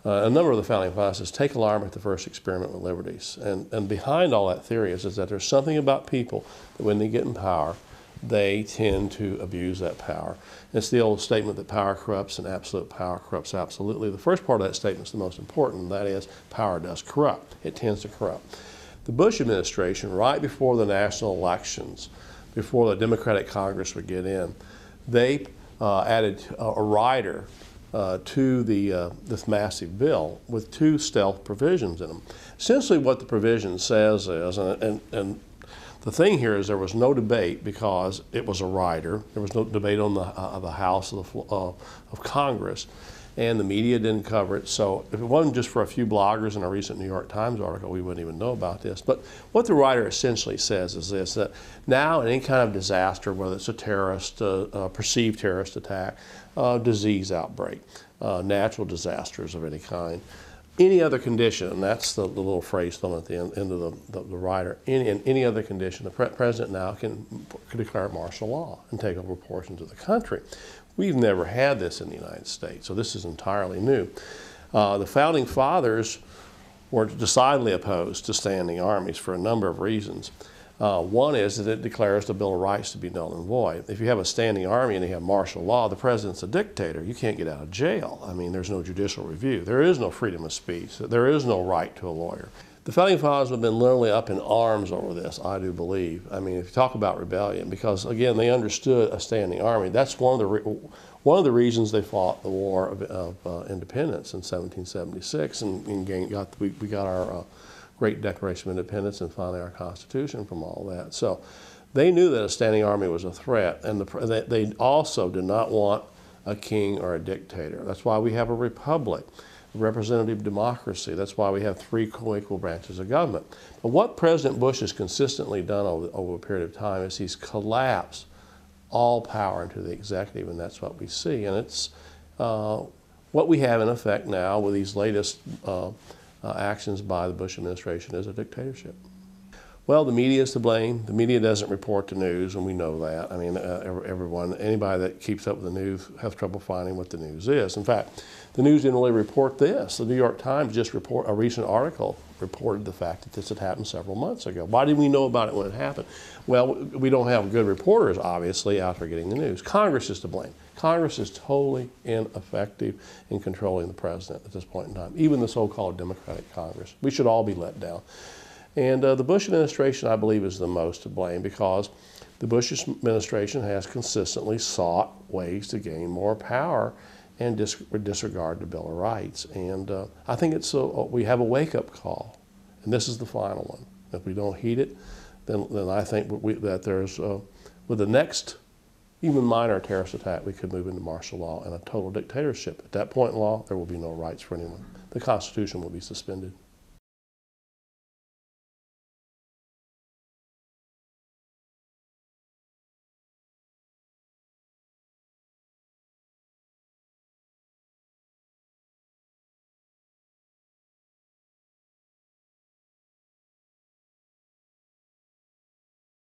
A number of the founding fathers says, take alarm at the first experiment with liberties. And behind all that theory is that there's something about people that when they get in power, they tend to abuse that power. It's the old statement that power corrupts and absolute power corrupts absolutely. The first part of that statement is the most important, and that is power does corrupt. It tends to corrupt. The Bush administration, right before the national elections, before the Democratic Congress would get in, they added a rider to this massive bill with two stealth provisions in them. Essentially what the provision says is, and the thing here is there was no debate because it was a rider. There was no debate on the House of Congress, and the media didn't cover it. So if it wasn't just for a few bloggers in a recent New York Times article, we wouldn't even know about this. But what the rider essentially says is this, that now in any kind of disaster, whether it's a terrorist, perceived terrorist attack, disease outbreak, natural disasters of any kind, any other condition, and that's the little phrase thrown at the end of the rider, in any other condition, the president now can declare martial law and take over portions of the country. We've never had this in the United States, so this is entirely new. The founding fathers were decidedly opposed to standing armies for a number of reasons. One is that it declares the Bill of Rights to be null and void. If you have a standing army and you have martial law, the president's a dictator. You can't get out of jail. I mean, there's no judicial review. There is no freedom of speech. There is no right to a lawyer. The founding fathers have been literally up in arms over this, I do believe. I mean, if you talk about rebellion, because again, they understood a standing army. That's one of the reasons they fought the War of Independence in 1776, and we got our great Declaration of Independence and finally our Constitution from all that. So they knew that a standing army was a threat, and they also did not want a king or a dictator. That's why we have a republic, a representative democracy. That's why we have three co-equal branches of government. But what President Bush has consistently done over a period of time is he's collapsed all power into the executive, and that's what we see. And it's what we have in effect now with these latest actions by the Bush administration is a dictatorship. Well, the media is to blame. The media doesn't report the news, and we know that. I mean, anybody that keeps up with the news has trouble finding what the news is. In fact, the news didn't really report this. The New York Times just a recent article reported the fact that this had happened several months ago. Why didn't we know about it when it happened? Well, we don't have good reporters, obviously, out there getting the news. Congress is to blame. Congress is totally ineffective in controlling the president at this point in time, even the so-called Democratic Congress. We should all be let down. And the Bush administration, I believe, is the most to blame because the Bush administration has consistently sought ways to gain more power and disregard the Bill of Rights. And I think we have a wake-up call, and this is the final one. If we don't heed it, then I think that there's, with the next even minor terrorist attack, we could move into martial law and a total dictatorship. At that point in law, there will be no rights for anyone. The Constitution will be suspended.